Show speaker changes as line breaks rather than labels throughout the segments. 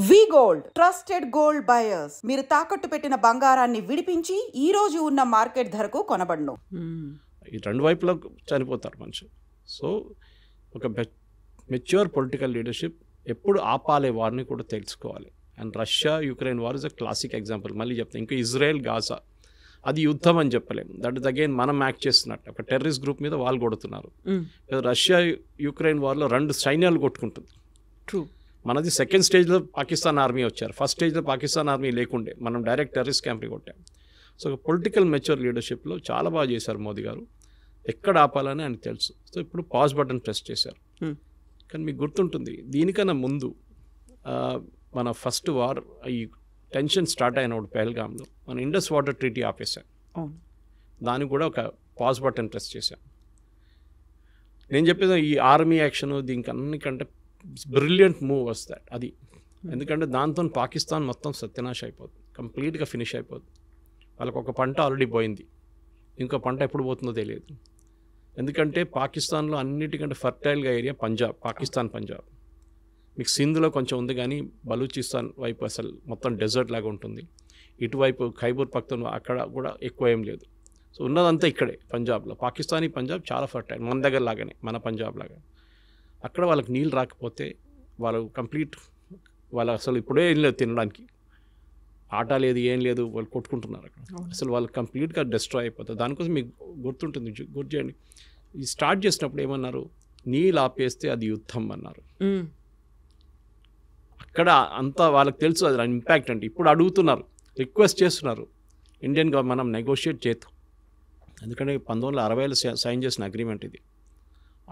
వి gold trusted gold buyers. మీరు తాకట్టు పెట్టిన బంగారాన్ని విడిపించి ఈ రోజు ఉన్న మార్కెట్ ధరకు కొనబడును.
ఈ రెండు వైపులా చనిపోతారు మనుషులు. సో ఒక మెచ్యూర్ పొలిటికల్ లీడర్షిప్ ఎప్పుడు ఆపాలే వారిని కూడా తెలుసుకోవాలి. And Russia Ukraine war is a classic example. మళ్ళీ చెప్తాను, ఇంకా ఇజ్రాయెల్ గాజా అది యుద్ధం అని చెప్పలేము. దట్ ఇస్ అగైన్ మనం యాక్ట్ చేస్తున్నట్టు ఒక టెర్రరిస్ట్ గ్రూప్ మీద వాళ్ళు కొడుతున్నారు. రష్యా యుక్రెయిన్ వార్లో రెండు సైన్యాలు కొట్టుకుంటుంది.
ట్రూ.
మనది సెకండ్ స్టేజ్లో పాకిస్తాన్ ఆర్మీ వచ్చారు. ఫస్ట్ స్టేజ్లో పాకిస్తాన్ ఆర్మీ లేకుండే, మనం డైరెక్ట్ టెర్రరిస్ట్ క్యాంప్ని కొట్టాం. సో పొలిటికల్ మెచ్యూర్ లీడర్షిప్లో చాలా బాగా చేశారు మోదీ గారు. ఎక్కడ ఆపాలని ఆయనకు తెలుసు. సో ఇప్పుడు పాజ్ బటన్ ప్రెస్ చేశారు. కానీ మీకు గుర్తుంటుంది, దీనికన్నా ముందు మన ఫస్ట్ వార్ ఈ టెన్షన్ స్టార్ట్ అయినప్పుడు పెహల్గామ్లో మన ఇండస్ వాటర్ ట్రీటీ ఆపేశాం. దానికి కూడా ఒక పాజ్ బటన్ ప్రెస్ చేశాం. నేను చెప్పేది ఈ ఆర్మీ యాక్షన్ దీనికి అన్నికంటే బ్రిలియంట్ మూవ్ వస్తాయి అది. ఎందుకంటే దాంతో పాకిస్తాన్ మొత్తం సత్యనాశ అయిపోతుంది, కంప్లీట్గా ఫినిష్ అయిపోతుంది. వాళ్ళకు ఒక పంట ఆల్రెడీ పోయింది, ఇంకో పంట ఎప్పుడు పోతుందో తెలియదు. ఎందుకంటే పాకిస్తాన్లో అన్నిటికంటే ఫర్టైల్గా ఏరియా పంజాబ్, పాకిస్తాన్ పంజాబ్. మీకు సింధ్లో కొంచెం ఉంది, కానీ బలూచిస్తాన్ వైపు అసలు మొత్తం డెజర్ట్ లాగా ఉంటుంది. ఇటువైపు ఖైబర్ పఖ్తూన్ అక్కడ కూడా ఎక్కువ ఏం లేదు. సో ఉన్నదంతా ఇక్కడే పంజాబ్లో. పాకిస్తానీ పంజాబ్ చాలా ఫర్టైల్, మన దగ్గర లాగానే, మన పంజాబ్ లాగా. అక్కడ వాళ్ళకి నీళ్ళు రాకపోతే వాళ్ళు కంప్లీట్, వాళ్ళు అసలు ఇప్పుడే ఏం లేదు తినడానికి, ఆట లేదు, ఏం లేదు, వాళ్ళు కొట్టుకుంటున్నారు అక్కడ. అసలు వాళ్ళు కంప్లీట్గా డిస్ట్రాయ్ అయిపోతారు. దానికోసం మీకు గుర్తుంటుంది, గుర్తు చేయండి, ఈ స్టార్ట్ చేసినప్పుడు ఏమన్నారు, నీళ్ళు ఆపేస్తే అది యుద్ధం అన్నారు. అక్కడ అంతా వాళ్ళకి తెలుసు అది ఇంపాక్ట్ అంటే. ఇప్పుడు అడుగుతున్నారు, రిక్వెస్ట్ చేస్తున్నారు ఇండియన్ గవర్నమెంట్, మనం నెగోషియేట్ చేద్దాం. ఎందుకంటే 1960లో సైన్ చేసిన అగ్రిమెంట్ ఇది.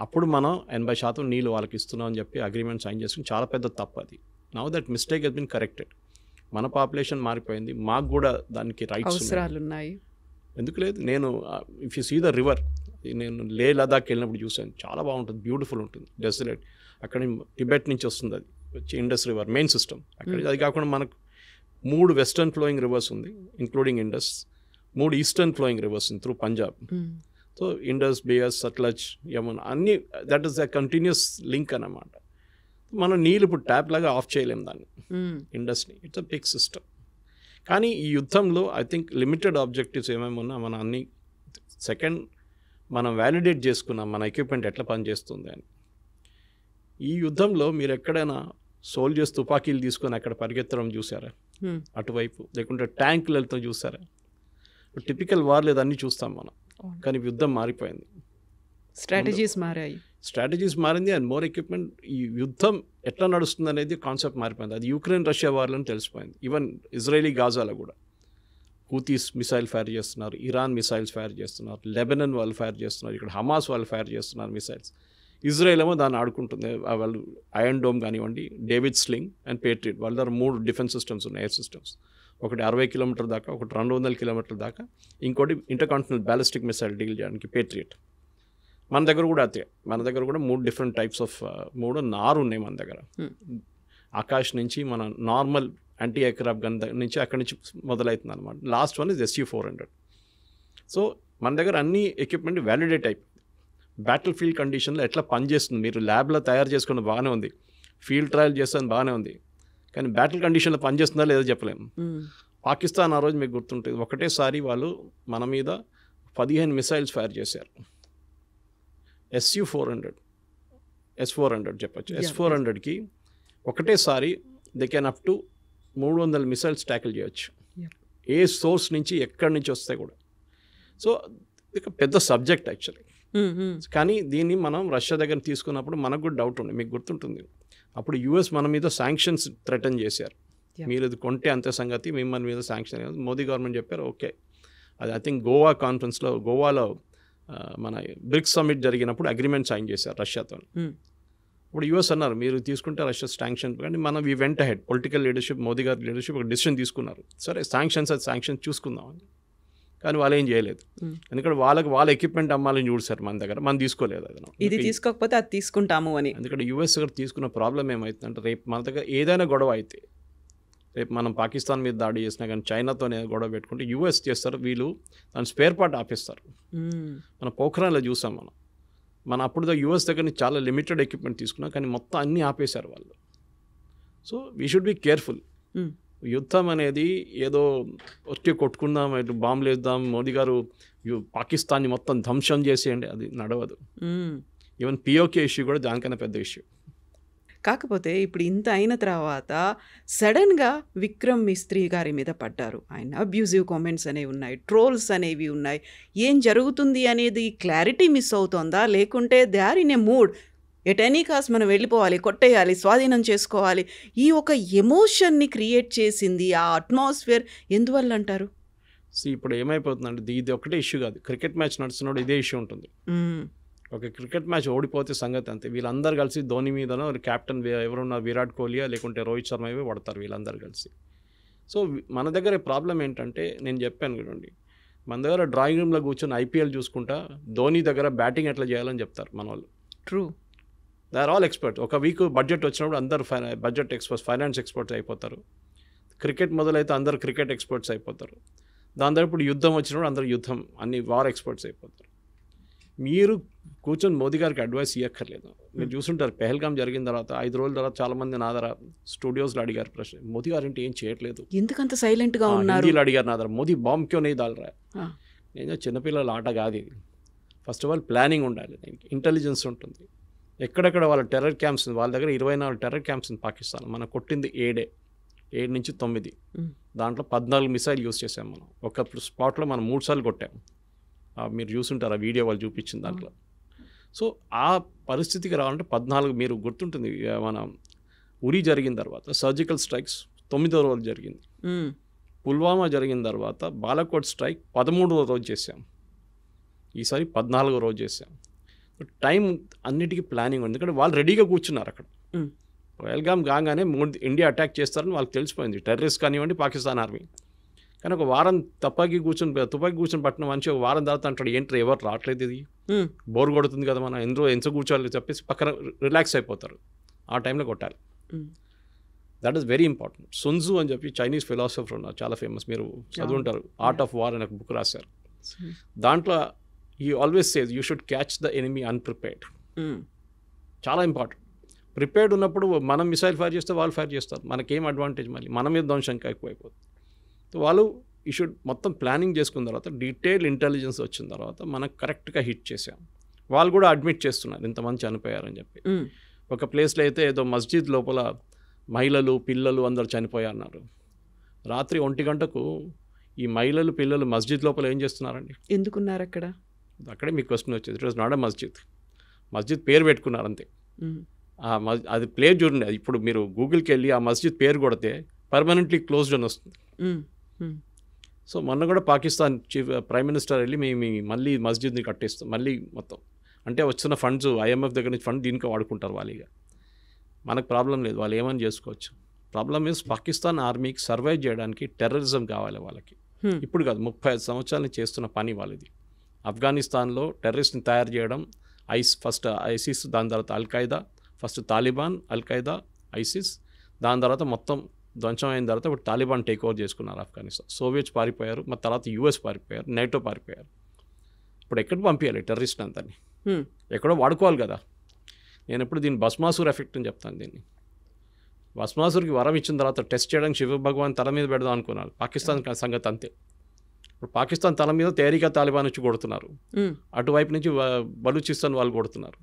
అప్పుడు మనం 80% నీళ్ళు వాళ్ళకి ఇస్తున్నాం అని చెప్పి అగ్రిమెంట్ సైన్ చేసుకుని చాలా పెద్ద తప్పు అది. Now that mistake has been corrected. మన పాపులేషన్ మారిపోయింది, మాకు కూడా దానికి రైట్స్
ఉన్నాయి.
ఎందుకు లేదు? నేను if you see the river, నేను లే లదాఖ్ వెళ్ళినప్పుడు చూశాను, చాలా బాగుంటుంది, బ్యూటిఫుల్ ఉంటుంది, డెసలేట్. అక్కడ టిబెట్ నుంచి వస్తుంది అది వచ్చి ఇండస్ రివర్ మెయిన్ సిస్టమ్ అక్కడ. అది కాకుండా మనకు 3 వెస్టర్న్ ఫ్లోయింగ్ రివర్స్ ఉంది including Indus, 3 eastern flowing rivers ఉంది through Punjab. So Indus, Beas, Sutlej, Yamuna అన్నీ, that is a continuous link అన్నమాట. మనం నీళ్ళు ఇప్పుడు ట్యాప్ లాగా ఆఫ్ చేయలేము దాన్ని, ఇండస్ని. It's a big system. కానీ ఈ యుద్ధంలో ఐ థింక్ లిమిటెడ్ ఆబ్జెక్టివ్స్ ఏమేమి ఉన్నా మనం అన్ని సెకండ్ మనం వ్యాలిడేట్ చేసుకున్నాం మన ఎక్విప్మెంట్ ఎట్లా పనిచేస్తుంది అని. ఈ యుద్ధంలో మీరు ఎక్కడైనా సోల్జర్స్ తుపాకీలు తీసుకొని అక్కడ పరిగెత్తడం చూసారా అటువైపు, లేకుంటే ట్యాంకులతో చూసారా? టిపికల్ వార్ లేదు, అన్నీ చూస్తాం మనం. కానీ యుద్ధం మారిపోయింది, స్ట్రాటజీస్ మారింది, అండ్ మోర్ ఎక్విప్మెంట్. ఈ యుద్ధం ఎట్లా నడుస్తుంది అనేది కాన్సెప్ట్ మారిపోయింది. అది యుక్రెయిన్ రష్యా వార్లో తెలిసిపోయింది. ఈవెన్ ఇజ్రాయలీ గాజాలో కూడా హూతీస్ మిసైల్ ఫైర్ చేస్తున్నారు, ఇరాన్ మిసైల్స్ ఫైర్ చేస్తున్నారు, లెబనన్ వాళ్ళు ఫైర్ చేస్తున్నారు, ఇక్కడ హమాస్ వాళ్ళు ఫైర్ చేస్తున్నారు మిసైల్స్. ఇజ్రాయెల్ ఏమో దాన్ని ఆడుకుంటుంది. వాళ్ళు ఐరన్ డోమ్ కానివ్వండి, డేవిడ్ స్లింగ్ అండ్ పేట్రియట్, వాళ్ళ దగ్గర 3 డిఫెన్స్ సిస్టమ్స్ ఉన్నాయి, ఎయిర్ సిస్టమ్స్. ఒకటి 60 కిలోమీటర్ దాకా, ఒకటి 200 కిలోమీటర్ల దాకా, ఇంకోటి ఇంటర్కాంటినెంటల్ బ్యాలిస్టిక్ మిసైల్ డీల్ చేయడానికి పేట్రియట్. మన దగ్గర కూడా అదే, మన దగ్గర కూడా 3 డిఫరెంట్ టైప్స్ ఆఫ్ 4 ఉన్నాయి మన దగ్గర. ఆకాశ్ నుంచి మన నార్మల్ యాంటీ ఎయిర్క్రాఫ్ట్ గన్ నుంచి అక్కడి నుంచి మొదలవుతుంది అనమాట. Last one is SU-400. So మన దగ్గర అన్ని ఎక్విప్మెంట్ వ్యాలిడేట్ అయిపోయింది. బ్యాటిల్ ఫీల్డ్ కండిషన్లో ఎట్లా పనిచేస్తుంది, మీరు ల్యాబ్లో తయారు చేసుకున్న బాగానే ఉంది, ఫీల్డ్ ట్రయల్ చేస్తాను బాగానే ఉంది, కానీ బ్యాటిల్ కండిషన్లో పనిచేస్తుందా లేదో చెప్పలేము. పాకిస్తాన్ ఆ రోజు మీకు గుర్తుంటుంది, ఒకటేసారి వాళ్ళు మన మీద 15 మిసైల్స్ ఫైర్ చేశారు. S400 చెప్పచ్చు. S400కి ఒకటేసారి they can up to 300 missiles tackle చేయొచ్చు, ఏ సోర్స్ నుంచి ఎక్కడి నుంచి వస్తాయి కూడా. సో ఇది పెద్ద సబ్జెక్ట్ యాక్చువల్లీ. కానీ దీన్ని మనం రష్యా దగ్గర తీసుకున్నప్పుడు మనకు కూడా డౌట్ ఉంది. మీకు గుర్తుంటుంది, అప్పుడు US మన మీద శాంక్షన్స్ థ్రెటన్ చేశారు, మీరు ఇది కొంటే అంతే సంగతి, మిమ్మల్ని మీద శాంక్షన్. మోదీ గవర్నమెంట్ చెప్పారు ఓకే. అది ఐ థింక్ గోవా కాన్ఫరెన్స్లో, గోవాలో మన బ్రిక్స్ సమ్మిట్ జరిగినప్పుడు అగ్రిమెంట్ సైన్ చేశారు రష్యాతో. ఇప్పుడు US అన్నారు మీరు తీసుకుంటే రష్యా శాంక్షన్, కానీ మనం we went head political leadership, Modi గారి లీడర్షిప్ ఒక డిసిషన్ తీసుకున్నారు, సరే శాంక్షన్స్ చూసుకుందామని. కానీ వాళ్ళు ఏం చేయలేదు, ఎందుకంటే వాళ్ళ ఎక్విప్మెంట్ అమ్మాలని చూసారు మన దగ్గర, మనం తీసుకోలేదు. అది
ఇది తీసుకోకపోతే అది తీసుకుంటాము అని.
ఎందుకంటే US దగ్గర తీసుకున్న ప్రాబ్లం ఏమవుతుందంటే, రేపు మన దగ్గర ఏదైనా గొడవ అయితే, రేపు మనం పాకిస్తాన్ మీద దాడి చేసినా కానీ చైనాతోనే గొడవ పెట్టుకుంటే US చేస్తారు, వీళ్ళు దాని స్పేర్ పార్ట్ ఆపేస్తారు. మన పోఖ్రాన్లో చూసాం మన అప్పుడు US దగ్గర నుంచి చాలా లిమిటెడ్ ఎక్విప్మెంట్ తీసుకున్నాం, కానీ మొత్తం అన్నీ ఆపేశారు వాళ్ళు. So we should be careful. యుద్ధం అనేది ఏదో వచ్చి కొట్టుకుందాం, ఇటు బాంబులు వేద్దాం, మోదీ గారు పాకిస్తాన్ని మొత్తం ధ్వంసం చేసేయండి, అది నడవదు. ఈవెన్ పిఓకే ఇష్యూ కూడా దానికన్నా పెద్ద ఇష్యూ.
కాకపోతే ఇప్పుడు ఇంత అయిన తర్వాత సడన్గా విక్రమ్ మిస్త్రీ గారి మీద పడ్డారు. ఆయన అబ్యూజివ్ కామెంట్స్ అనేవి ఉన్నాయి, ట్రోల్స్ అనేవి ఉన్నాయి. ఏం జరుగుతుంది అనేది క్లారిటీ మిస్ అవుతోందా, లేకుంటే they are in a mood, at any cost మనం వెళ్ళిపోవాలి, కొట్టేయాలి, స్వాధీనం చేసుకోవాలి, ఈ ఒక ఎమోషన్ని క్రియేట్ చేసింది ఆ అట్మాస్ఫియర్ ఎందువల్ల అంటారు?
ఇప్పుడు ఏమైపోతుందంటే ఇది ఒకటే ఇష్యూ కాదు, క్రికెట్ మ్యాచ్ నడుస్తున్నప్పుడు ఇదే ఇష్యూ ఉంటుంది. ఒక క్రికెట్ మ్యాచ్ ఓడిపోతే సంగతి అంతే, వీళ్ళందరూ కలిసి ధోని మీదనో కెప్టెన్ ఎవరున్నారు విరాట్ కోహ్లీయా లేకుంటే రోహిత్ శర్మ ఇవే పడతారు వీళ్ళందరూ కలిసి. సో మన దగ్గర ప్రాబ్లం ఏంటంటే నేను చెప్పాను చూడండి, మన దగ్గర డ్రాయింగ్ రూమ్లో కూర్చొని ఐపీఎల్ చూసుకుంటా ధోని దగ్గర బ్యాటింగ్ ఎట్లా చేయాలని చెప్తారు మన వాళ్ళు.
True,
they are all experts. ఒక వీక్ బడ్జెట్ వచ్చినప్పుడు అందరు బడ్జెట్ ఎక్స్పర్ట్స్, ఫైనాన్స్ ఎక్స్పర్ట్స్ అయిపోతారు. క్రికెట్ మొదలైతే అందరు క్రికెట్ ఎక్స్పర్ట్స్ అయిపోతారు. దాని తర్వాత ఇప్పుడు యుద్ధం వచ్చినప్పుడు అందరు యుద్ధం అన్ని వార్ ఎక్స్పర్ట్స్ అయిపోతారు. మీరు కూర్చొని మోదీ గారికి అడ్వైస్ ఇవ్వక్కర్లేదు. మీరు చూసుంటారు పెహల్గాం జరిగిన తర్వాత 5 రోజుల తర్వాత చాలామంది నా దగ్గర స్టూడియోస్లో అడిగారు ప్రశ్న, మోదీ గారు ఏంటి ఏం చేయట్లేదు,
ఎందుకంత సైలెంట్గా ఉన్నారు,
హిందీలో అడిగారు నా దగ్గర, మోదీ బాంబ్ క్యో నీ దాల్రా. నేను చిన్నపిల్లల ఆట కాదు ఇది. ఫస్ట్ ఆఫ్ ఆల్ ప్లానింగ్ ఉండాలి, దీనికి ఇంటెలిజెన్స్ ఉంటుంది. ఎక్కడెక్కడ వాళ్ళ టెర్రర్ క్యాంప్స్, వాళ్ళ దగ్గర 24 టెర్రర్ క్యాంప్స్ ఉంది పాకిస్తాన్. మనం కొట్టింది 7 నుంచి 9, దాంట్లో 14 మిసైల్ యూస్ చేసాం మనం. ఒక స్పాట్లో మనం 3 సార్లు కొట్టాం. మీరు చూసుంటారు ఆ వీడియో వాళ్ళు చూపించిన దాంట్లో. సో ఆ పరిస్థితికి రావాలంటే 14, మీరు గుర్తుంటుంది మన ఉరి జరిగిన తర్వాత సర్జికల్ స్ట్రైక్స్ 9వ రోజు జరిగింది. పుల్వామా జరిగిన తర్వాత బాలాకోట్ స్ట్రైక్ 13వ రోజు చేసాం. ఈసారి 14వ రోజు చేసాం. టైం అన్నిటికీ ప్లానింగ్ ఉంది, ఎందుకంటే వాళ్ళు రెడీగా కూర్చున్నారు అక్కడ. పహల్గాం కాగానే ఇండియా అటాక్ చేస్తారని వాళ్ళకి తెలిసిపోయింది, టెర్రరిస్ట్ కానివ్వండి పాకిస్తాన్ ఆర్మీ. కానీ ఒక వారం తుపాకీ కూర్చొని పట్టిన మనిషి ఒక వారం తర్వాత అంటాడు ఏంటి ఎవరు రావట్లేదు, ఇది బోర్ కొడుతుంది కదా, మనం ఎంత కూర్చోవాలి చెప్పేసి పక్కన రిలాక్స్ అయిపోతారు. ఆ టైంలో కొట్టాలి. That is very important. Sunzi అని చెప్పి చైనీస్ ఫిలాసఫర్ ఉన్నారు, చాలా ఫేమస్, మీరు చదువుంటారు, ఆర్ట్ ఆఫ్ వార్ అనే ఒక బుక్ రాశారు. దాంట్లో he always says you should catch the enemy unprepared. చాలా ఇంపార్టెంట్. ప్రిపేర్డ్ ఉన్నప్పుడు మనం మిసైల్ ఫైర్ చేస్తే వాళ్ళు ఫైర్ చేస్తారు, మనకేం అడ్వాంటేజ్, మళ్ళీ మన మీద ధ్వంసం ఎక్కువైపోతుంది. సో వాళ్ళు ఈ షుడ్ మొత్తం ప్లానింగ్ చేసుకున్న తర్వాత డీటెయిల్ ఇంటెలిజెన్స్ వచ్చిన తర్వాత మనకు కరెక్ట్గా హిట్ చేసాం. వాళ్ళు కూడా అడ్మిట్ చేస్తున్నారు ఇంతమంది చనిపోయారని చెప్పి. ఒక ప్లేస్లో అయితే ఏదో మస్జిద్ లోపల మహిళలు పిల్లలు అందరు చనిపోయారన్నారు. రాత్రి 1 గంటకు ఈ మహిళలు పిల్లలు మస్జిద్ లోపల ఏం చేస్తున్నారండి,
ఎందుకున్నారు అక్కడ?
అక్కడే మీకు క్వశ్చన్ వచ్చేది. ఇట్ వాజ్ నాట్ ఎ మస్జిద్ పేరు పెట్టుకున్నారు అంతే. అది ప్లేస్ చూడండి, అది ఇప్పుడు మీరు గూగుల్కి వెళ్ళి ఆ మస్జిద్ పేరు కొడితే పర్మనెంట్లీ క్లోజ్డ్ అని వస్తుంది. సో మొన్న కూడా పాకిస్తాన్ ప్రైమ్ మినిస్టర్ వెళ్ళి మేము మళ్ళీ మస్జిద్ని కట్టేస్తాం మళ్ళీ మొత్తం, అంటే వచ్చిన ఫండ్స్ IMF దగ్గర నుంచి ఫండ్ దీనికి వాడుకుంటారు వాళ్ళిగా. మనకు ప్రాబ్లం లేదు, వాళ్ళు ఏమని చేసుకోవచ్చు. ప్రాబ్లం ఈజ్ పాకిస్తాన్ ఆర్మీకి సర్వైవ్ చేయడానికి టెర్రరిజం కావాలి వాళ్ళకి. ఇప్పుడు కాదు, 35 సంవత్సరాల నుంచి చేస్తున్న పని వాళ్ళది. ఆఫ్ఘనిస్తాన్లో టెర్రరిస్ట్ని తయారు చేయడం, ఫస్ట్ ఐసిస్, దాని తర్వాత Al-Qaeda, first Taliban, Al-Qaeda, ISIS, దాని తర్వాత మొత్తం ధ్వంసం అయిన తర్వాత ఇప్పుడు తాలిబాన్ టేక్ ఓవర్ చేసుకున్నారు ఆఫ్ఘనిస్తాన్. సోవియట్స్ పారిపోయారు, మరి తర్వాత US పారిపోయారు, నేటో పారిపోయారు. ఇప్పుడు ఎక్కడ పంపించాలి టెర్రరిస్ట్ అంతని? ఎక్కడో వాడుకోవాలి కదా. నేను ఎప్పుడు దీన్ని భస్మాసుర్ ఎఫెక్ట్ అని చెప్తాను. దీన్ని భస్మాసుర్కి వరం ఇచ్చిన తర్వాత టెస్ట్ చేయడానికి శివ భగవాన్ తల మీద పెడదాం అనుకున్నారు. పాకిస్తాన్ సంగతి అంతే. ఇప్పుడు పాకిస్తాన్ తల మీద తేరికా తాలిబాన్ వచ్చి కొడుతున్నారు, అటువైపు నుంచి బలూచిస్తాన్ వాళ్ళు కొడుతున్నారు,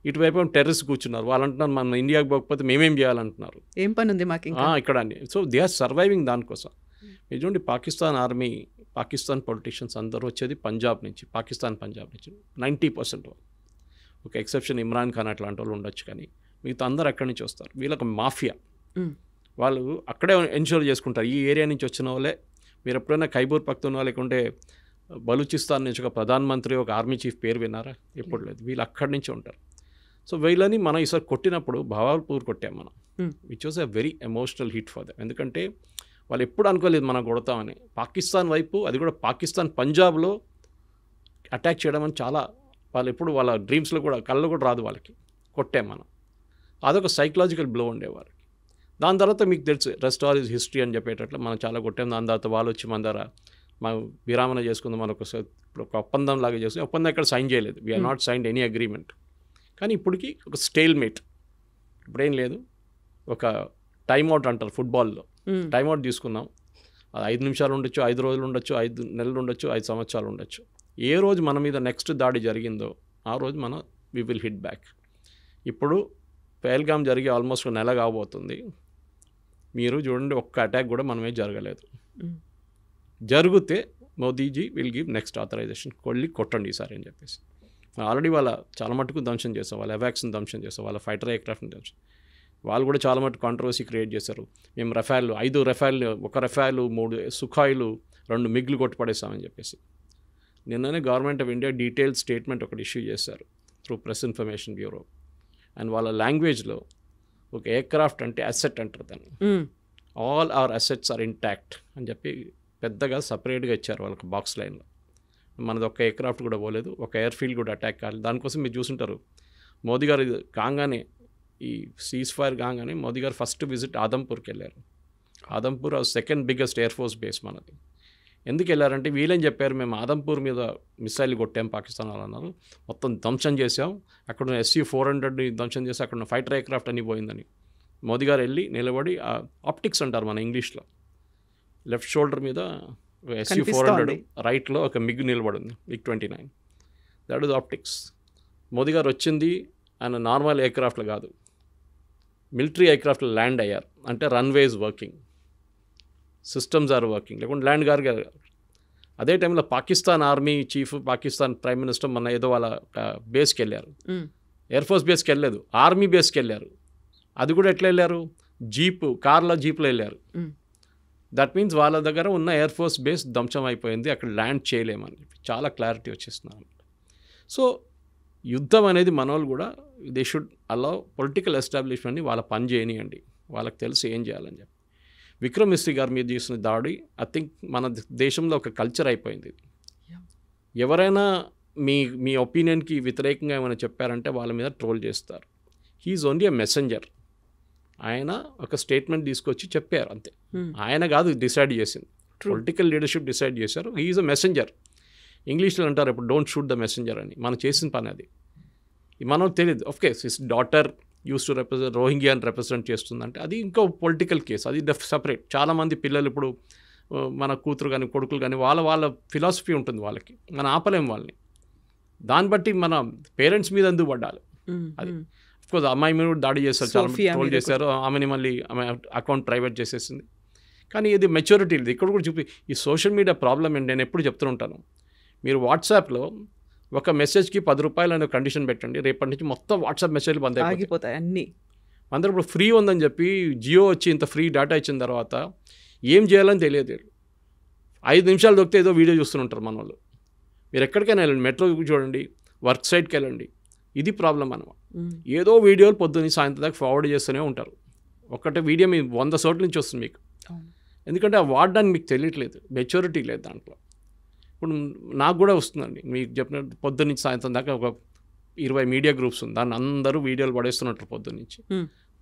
ఇటువైపు టెర్రరిస్ట్ కూర్చున్నారు. వాళ్ళు అంటున్నారు మనం ఇండియాకి పోకపోతే మేమేం చేయాలంటున్నారు.
ఏం పని ఉంది మాకు
ఇక్కడ అండి. సో దే ఆర్ సర్వైవింగ్ దానికోసం. చూడండి పాకిస్తాన్ ఆర్మీ, పాకిస్తాన్ పొలిటీషియన్స్ అందరూ వచ్చేది పంజాబ్ నుంచి, పంజాబ్ నుంచి 90%. ఒక ఎక్సెప్షన్ ఇమ్రాన్ ఖాన్ అట్లాంటి వాళ్ళు ఉండొచ్చు, కానీ మిగతా అందరూ అక్కడి నుంచి వస్తారు. వీళ్ళకి మాఫియా, వాళ్ళు అక్కడే ఎన్షూర్ చేసుకుంటారు. ఈ ఏరియా నుంచి వచ్చిన వాళ్ళే. మీరు ఎప్పుడైనా ఖైబర్ పఖ్తూన్వా లేకుంటే బలూచిస్తాన్ నుంచి ఒక ప్రధానమంత్రి, ఒక ఆర్మీ చీఫ్ పేరు విన్నారా? ఎప్పుడు లేదు. వీళ్ళు అక్కడి నుంచి ఉంటారు. సో వీళ్ళని మనం ఈసారి కొట్టినప్పుడు భావాల్పూర్ కొట్టాం మనం, which was a very emotional hit for them. ఎందుకంటే వాళ్ళు ఎప్పుడు అనుకోలేదు మనం కొడతామని. పాకిస్తాన్ వైపు, అది కూడా పాకిస్తాన్ పంజాబ్లో అటాక్ చేయడం అని చాలా, వాళ్ళు ఎప్పుడు వాళ్ళ డ్రీమ్స్లో కూడా కళ్ళు కూడా రాదు వాళ్ళకి. కొట్టాం మనం. అదొక సైకలాజికల్ బ్లో ఉండేవారు. దాని తర్వాత మీకు తెలుసు రెస్ట్ ఆల్ ఈజ్ హిస్టరీ అని చెప్పేటట్లు మనం చాలా కొట్టాం. దాని తర్వాత వాళ్ళు వచ్చి మన ద్వారా మా విరామణ చేసుకుందాం, మనకు ఇప్పుడు ఒక ఒప్పందం లాగా చేసుకుని, ఒప్పందం ఎక్కడ సైన్ చేయలేదు. We're not signed any agreement. కానీ ఇప్పటికీ ఒక స్టేల్ మేట్, ఇప్పుడేం లేదు. ఒక టైమ్అవుట్ అంటారు ఫుట్బాల్లో, టైమ్అవుట్ తీసుకున్నాం. అది 5 నిమిషాలు ఉండొచ్చు, 5 రోజులు ఉండొచ్చు, 5 నెలలు ఉండొచ్చు, 5 సంవత్సరాలు ఉండొచ్చు. ఏ రోజు మన మీద నెక్స్ట్ దాడి జరిగిందో ఆ రోజు మనం వి విల్ హిట్ బ్యాక్. ఇప్పుడు పహల్గామ్ జరిగి ఆల్మోస్ట్ నెల కాబోతుంది. మీరు చూడండి, ఒక్క అటాక్ కూడా మనమే జరగలేదు. జరిగితే Modiji will give next authorisation, కొట్టండి ఈసారి అని చెప్పేసి. ఆల్రెడీ వాళ్ళ చాలా మటుకు ధ్వంసం చేస్తాం, వాళ్ళ ఎవాక్స్ని ధ్వంసం చేస్తాం, వాళ్ళ ఫైటర్ ఎయిర్క్రాఫ్ట్ని ధ్వంసం. వాళ్ళు కూడా చాలా మటుకు కాంట్రవర్సీ క్రియేట్ చేశారు. మేము రఫాల్ 5 రఫాల్, 1 రఫాల్, 3 సుఖాయిలు, 2 మిగ్లు కొట్టి పడేస్తామని చెప్పేసి. నిన్ననే government of India detail statement ఒకటి ఇష్యూ చేశారు through press information bureau. And వాళ్ళ లాంగ్వేజ్లో ఒక ఎయిర్క్రాఫ్ట్ అంటే అసెట్ అంటారు దాన్ని. All our assets are intact అని చెప్పి పెద్దగా సపరేట్గా ఇచ్చారు వాళ్ళకి బాక్స్ లైన్లో. మనది ఒక ఎయిర్క్రాఫ్ట్ కూడా పోలేదు, ఒక ఎయిర్ఫీల్డ్ కూడా అటాక్ కాలేదు. దానికోసం మీరు చూసుంటారు, మోదీ గారు కాగానే, ఈ సీజ్ ఫైర్ కాగానే మోదీ గారు ఫస్ట్ విజిట్ ఆదంపూర్కి వెళ్ళారు. Adampur second biggest air force base మనది. ఎందుకు వెళ్ళారంటే వీళ్ళని చెప్పారు, మేము ఆదంపూర్ మీద మిసైల్ కొట్టాం పాకిస్తాన్ వాళ్ళు అన్నారు, మొత్తం ధ్వంసం చేసాం, అక్కడ SU-400ని ధ్వంసం చేసి అక్కడ ఉన్న ఫైటర్ ఎయిర్క్రాఫ్ట్ అని పోయిందని. మోదీ గారు వెళ్ళి నిలబడి, ఆప్టిక్స్ అంటారు మన ఇంగ్లీష్లో, లెఫ్ట్ షోల్డర్ మీద SU-400, రైట్లో ఒక మిగ్ నిలబడింది, MiG-29. That is optics. Modi గారు వచ్చింది ఆయన నార్మల్ ఎయిర్క్రాఫ్ట్లో కాదు, మిలిటరీ ఎయిర్క్రాఫ్ట్లో ల్యాండ్ అయ్యారు. అంటే runways working, systems are working, లేకుంటే ల్యాండ్ గారు. అదే టైంలో Pakistan army chief, Pakistan prime minister మన ఏదో వాళ్ళ బేస్కి వెళ్ళారు, ఎయిర్ ఫోర్స్ బేస్కి వెళ్ళలేదు, ఆర్మీ బేస్కి వెళ్ళారు. అది కూడా ఎట్లా వెళ్ళారు, జీప్లో వెళ్ళారు. దట్ మీన్స్ వాళ్ళ దగ్గర ఉన్న ఎయిర్ ఫోర్స్ బేస్ ధ్వంసం అయిపోయింది, అక్కడ ల్యాండ్ చేయలేమని చెప్పి చాలా క్లారిటీ వచ్చేస్తున్నారు. సో యుద్ధం అనేది మన వాళ్ళు కూడా దే షుడ్ అలౌ పొలిటికల్ ఎస్టాబ్లిష్మెంట్ని వాళ్ళ పని చేయనియండి, వాళ్ళకి తెలిసి ఏం చేయాలని చెప్పి. విక్రమ్ మిస్త్రీ గారి మీద చేసిన దాడి ఐ థింక్ మన దేశంలో ఒక కల్చర్ అయిపోయింది. ఎవరైనా మీ ఒపీనియన్కి వ్యతిరేకంగా ఏమైనా చెప్పారంటే వాళ్ళ మీద ట్రోల్ చేస్తారు. He's only a messenger. ఆయన ఒక స్టేట్మెంట్ తీసుకొచ్చి చెప్పారు అంతే. ఆయన కాదు డిసైడ్ చేసింది, పొలిటికల్ లీడర్షిప్ డిసైడ్ చేశారు. He's a messenger. ఇంగ్లీష్లో అంటారు ఇప్పుడు డోంట్ షూట్ ద మెసెంజర్ అని. మనం చేసిన పని అది. మనం తెలియదు. Of course his daughter used to represent రోహింగ్యాని రిప్రజెంట్ చేస్తుందంటే అది ఇంకో పొలిటికల్ కేసు, అది సపరేట్. చాలామంది పిల్లలు ఇప్పుడు మన కూతురు కానీ కొడుకులు కానీ వాళ్ళ ఫిలాసఫీ ఉంటుంది వాళ్ళకి, మనం ఆపలేం వాళ్ళని. దాన్ని బట్టి మన పేరెంట్స్ మీద ఎందుకు పడ్డాలి. అది అఫ్కోర్స్ అమ్మాయి మీద కూడా దాడి చేస్తారు, చాలా ట్రోల్ చేశారు, ఆమెని మళ్ళీ ఆమె అకౌంట్ ప్రైవేట్ చేసేసింది. కానీ ఇది మెచ్యూరిటీ లేదు. ఇక్కడ కూడా చూపి ఈ సోషల్ మీడియా ప్రాబ్లం ఏంటి నేను ఎప్పుడు చెప్తూ ఉంటాను. మీరు వాట్సాప్లో ఒక మెసేజ్కి 10 రూపాయలు అనే కండిషన్ పెట్టండి, రేపటి నుంచి మొత్తం వాట్సాప్ మెసేజ్లు బంద్ అయిపోతాయి అన్నీ. అందరూ ఇప్పుడు ఫ్రీ ఉందని చెప్పి జియో వచ్చి ఇంత ఫ్రీ డేటా ఇచ్చిన తర్వాత ఏం చేయాలని తెలియదు. 5 నిమిషాలు దొరికితే ఏదో వీడియో చూస్తుంటారు మన వాళ్ళు. మీరు ఎక్కడికైనా వెళ్ళండి, మెట్రో చూడండి, వర్క్ సైట్కి వెళ్ళండి, ఇది ప్రాబ్లం అనమాట. ఏదో వీడియోలు పొద్దున్న సాయంత్రం దాకా ఫార్వర్డ్ చేస్తూనే ఉంటారు. ఒకటే వీడియో మీ 100 చోట్ల నుంచి వస్తుంది మీకు. ఎందుకంటే ఆ వాడడానికి మీకు తెలియట్లేదు, మెచ్యూరిటీ లేదు దాంట్లో. ఇప్పుడు నాకు కూడా వస్తుందండి, మీకు చెప్పినట్టు పొద్దున్న నుంచి సాయంత్రం దాకా ఒక 20 మీడియా గ్రూప్స్ ఉంది, దాన్ని అందరూ వీడియోలు పడేస్తున్నట్టు పొద్దున్న నుంచి.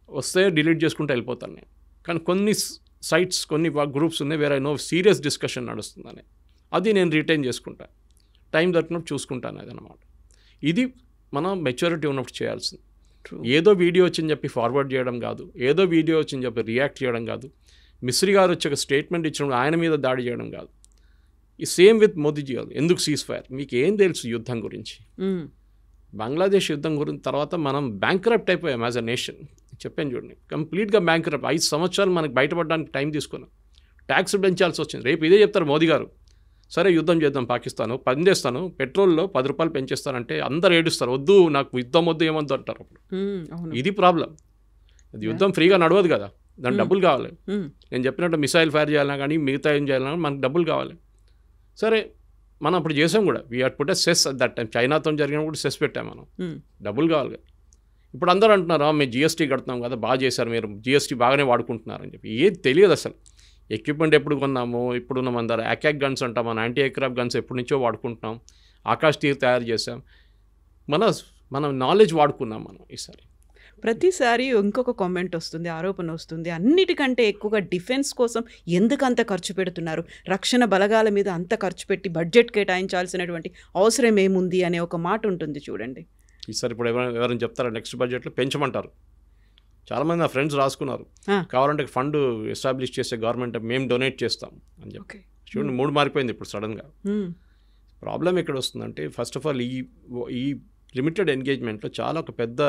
వస్తే డిలీట్ చేసుకుంటూ వెళ్ళిపోతాను నేను. కానీ కొన్ని సైట్స్, కొన్ని గ్రూప్స్ ఉన్నాయి వేరే నో సీరియస్ డిస్కషన్ నడుస్తుందని, అది నేను రిటైన్ చేసుకుంటాను, టైం దొరికినప్పుడు చూసుకుంటాను. అదనమాట. ఇది మనం మెచ్యూరిటీ ఉన్నప్పుడు చేయాల్సింది. ఏదో వీడియో వచ్చిందని చెప్పి ఫార్వర్డ్ చేయడం కాదు, ఏదో వీడియో వచ్చిందని చెప్పి రియాక్ట్ చేయడం కాదు, మిస్రీ గారు వచ్చి ఒక స్టేట్మెంట్ ఇచ్చినప్పుడు ఆయన మీద దాడి చేయడం కాదు. ఈ సేమ్ విత్ మోదీజీ గారు. ఎందుకు సీజ్ ఫైర్? మీకు ఏం తెలుసు యుద్ధం గురించి? బంగ్లాదేశ్ యుద్ధం గురించి తర్వాత మనం బ్యాంక్రప్ట్ అయిపోయాం యాజ్ అ నేషన్. చెప్పాను చూడండి, కంప్లీట్గా బ్యాంక్రప్ట్. 5 సంవత్సరాలు మనకు బయటపడడానికి టైం తీసుకున్నాం, ట్యాక్స్ పెంచాల్సి వచ్చింది. రేపు ఇదే చెప్తారు మోదీ గారు, సరే యుద్ధం చేద్దాం పాకిస్తాను, పనిచేస్తాను, పెట్రోల్లో 10 రూపాయలు పెంచేస్తానంటే అందరు ఏడుస్తారు, వద్దు నాకు యుద్ధం వద్దు ఏమొద్దు అంటారు. అప్పుడు ఇది ప్రాబ్లం. అది యుద్ధం ఫ్రీగా నడవదు కదా, దానికి డబ్బులు కావాలి. నేను చెప్పినట్టు మిసైల్ ఫైర్ చేయాలన్నా కానీ మిగతా ఏం చేయాలన్నా మనకు డబ్బులు కావాలి. సరే మనం అప్పుడు చేసాం కూడా, we had put a cess at that time. చైనాతో జరిగినప్పుడు సెస్ పెట్టాం మనం, డబ్బులు కావాలి కదా. ఇప్పుడు అందరూ అంటున్నారు మేము GST కడుతున్నాం కదా, బాగా చేశారు మీరు, GST బాగానే వాడుకుంటున్నారని చెప్పి. ఏది తెలియదు అసలు. ఎక్విప్మెంట్ ఎప్పుడు కొన్నాము, ఇప్పుడున్న మన దగ్గర అకాక్ గన్స్ అంటాం, మన యాంటీ ఎయిర్క్రాఫ్ట్ గన్స్ ఎప్పటి నుంచో వాడుకుంటున్నాం, ఆకాష్ తీర్ తయారు చేసాం, మన నాలెడ్జ్ వాడుకున్నాం మనం. ఈసారి
ప్రతిసారి ఇంకొక కామెంట్ వస్తుంది, ఆరోపణ వస్తుంది, అన్నిటికంటే ఎక్కువగా డిఫెన్స్ కోసం ఎందుకంత ఖర్చు పెడుతున్నారు, రక్షణ బలగాల మీద అంత ఖర్చు పెట్టి బడ్జెట్ కేటాయించాల్సినటువంటి అవసరం ఏముంది అనే ఒక మాట ఉంటుంది చూడండి.
ఈసారి ఇప్పుడు ఎవరైనా చెప్తారా నెక్స్ట్ బడ్జెట్లో పెంచమంటారు. చాలామంది నా ఫ్రెండ్స్ రాసుకున్నారు,
ఆ.
కావాలంటే ఫండ్ ఎస్టాబ్లిష్ చేసే గవర్నమెంట్ మేము డొనేట్ చేస్తాం అని చెప్పి.
ఓకే.
చూడండి, మూడు మారిపోయింది ఇప్పుడు సడన్గా. ప్రాబ్లం ఎక్కడ వస్తుందంటే ఫస్ట్ ఆఫ్ ఆల్ ఈ లిమిటెడ్ ఎంగేజ్మెంట్లో చాలా ఒక పెద్ద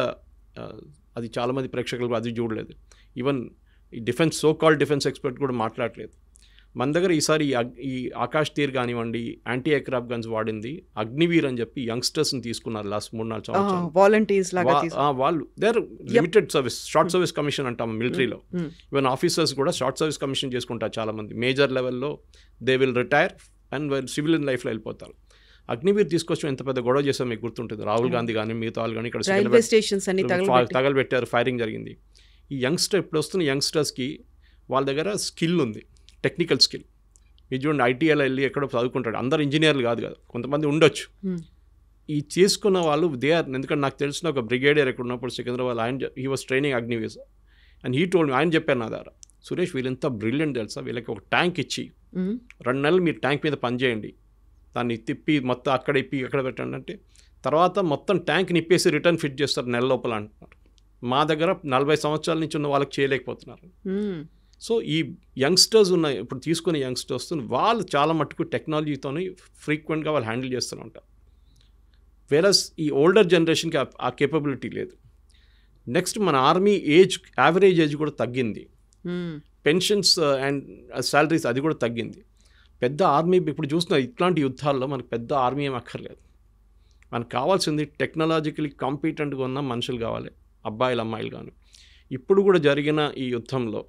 అది చాలామంది ప్రేక్షకులు అది చూడలేదు. ఈవెన్ ఈ డిఫెన్స్ కాల్డ్ డిఫెన్స్ ఎక్స్పర్ట్ కూడా మాట్లాడలేదు. మన దగ్గర ఈసారి ఈ ఆకాష్ తీర్ కానివ్వండి, యాంటీ ఎయిర్క్రాఫ్ట్ గన్స్ వాడింది అగ్నివీర్ అని చెప్పి యంగ్స్టర్స్ని తీసుకున్నారు లాస్ట్ 3-4 సంవత్సరాలు.
వాలంటీర్స్ లాగా
వాళ్ళు there limited service, short service commission అంటాం మిలిటరీలో. ఈవెన్ ఆఫీసర్స్ కూడా షార్ట్ సర్వీస్ కమిషన్ చేసుకుంటారు చాలామంది. మేజర్ లెవెల్లో they will retire and civil లైఫ్లో వెళ్ళిపోతారు. అగ్నివీర్ తీసుకొచ్చి ఎంత పెద్ద గొడవ చేసాం మీకు గుర్తుంటుంది. రాహుల్ గాంధీ కానీ మిగతా వాళ్ళు కానీ ఇక్కడ తగలబెట్టారు, ఫైరింగ్ జరిగింది. ఈ యంగ్స్టర్ ఇప్పుడు వస్తున్న యంగ్స్టర్స్కి వాళ్ళ దగ్గర స్కిల్ ఉంది, టెక్నికల్ స్కిల్. మీరు చూడండి, ఐటీఐలో వెళ్ళి ఎక్కడో చదువుకుంటాడు, అందరు ఇంజనీర్లు కాదు కదా, కొంతమంది ఉండొచ్చు. ఈ చేసుకున్న వాళ్ళు ఎందుకంటే నాకు తెలిసిన ఒక బ్రిగేడియర్ ఎక్కడ ఉన్నప్పుడు Secunderabad, he was training Agniveer and he told me, ఆయన చెప్పారు నా దగ్గర, సురేష్ వీళ్ళంతా బ్రిలియంట్ తెలుసా, వీళ్ళకి ఒక ట్యాంక్ ఇచ్చి 2 నెలలు మీరు ట్యాంక్ మీద పనిచేయండి, దాన్ని తిప్పి మొత్తం అక్కడ ఇప్పి ఎక్కడ పెట్టండి అంటే తర్వాత మొత్తం ట్యాంక్ నిప్పేసి రిటర్న్ ఫిట్ చేస్తారు నెల లోపల అంటున్నారు. మా దగ్గర 40 సంవత్సరాల నుంచి ఉన్న వాళ్ళకి చేయలేకపోతున్నారు. సో ఈ యంగ్స్టర్స్ ఉన్నాయి ఇప్పుడు తీసుకునే యంగ్స్టర్స్, వాళ్ళు చాలా మట్టుకు టెక్నాలజీతో ఫ్రీక్వెంట్గా వాళ్ళు హ్యాండిల్ చేస్తూనే ఉంటారు. వేరస్ ఈ ఓల్డర్ జనరేషన్కి ఆ కేపబిలిటీ లేదు. నెక్స్ట్ మన ఆర్మీ యావరేజ్ ఏజ్ కూడా తగ్గింది, పెన్షన్స్ అండ్ శాలరీస్ అది కూడా తగ్గింది. పెద్ద ఆర్మీ ఇప్పుడు చూస్తున్న ఇట్లాంటి యుద్ధాల్లో మనకు పెద్ద ఆర్మీ ఏం అక్కర్లేదు. మనకు కావాల్సింది టెక్నాలజికలీ కాంపిటెంట్గా ఉన్న మనుషులు కావాలి, అబ్బాయిలు అమ్మాయిలు కానీ. ఇప్పుడు కూడా జరిగిన ఈ యుద్ధంలో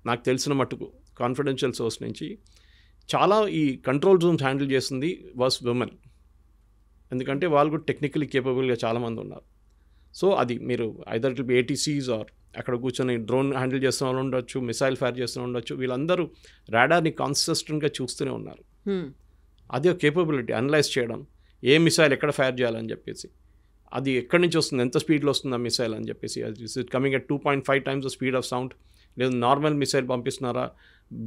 నాకు తెలిసిన మట్టుకు కాన్ఫిడెన్షియల్ సోర్స్ నుంచి చాలా ఈ కంట్రోల్ రూమ్స్ హ్యాండిల్ చేసింది వాస్ విమెన్. ఎందుకంటే వాళ్ళు కూడా టెక్నికలీ కేపబుల్గా చాలామంది ఉన్నారు. సో అది మీరు either it be ATCs or అక్కడ కూర్చొని డ్రోన్ హ్యాండిల్ చేస్తున్న వాళ్ళు ఉండొచ్చు, మిసైల్ ఫైర్ చేస్తూ ఉండొచ్చు. వీళ్ళందరూ రాడార్ని కాన్సిస్టెంట్గా చూస్తూనే ఉన్నారు. అది ఒక కేపబిలిటీ, అనలైజ్ చేయడం, ఏ మిసైల్ ఎక్కడ ఫైర్ చేయాలని చెప్పేసి, అది ఎక్కడి నుంచి వస్తుంది, ఎంత స్పీడ్లో వస్తుంది ఆ మిసైల్ అని చెప్పేసి, it coming at 2.5 times the speed of sound, లేదు నార్మల్ మిసైల్ పంపిస్తున్నారా,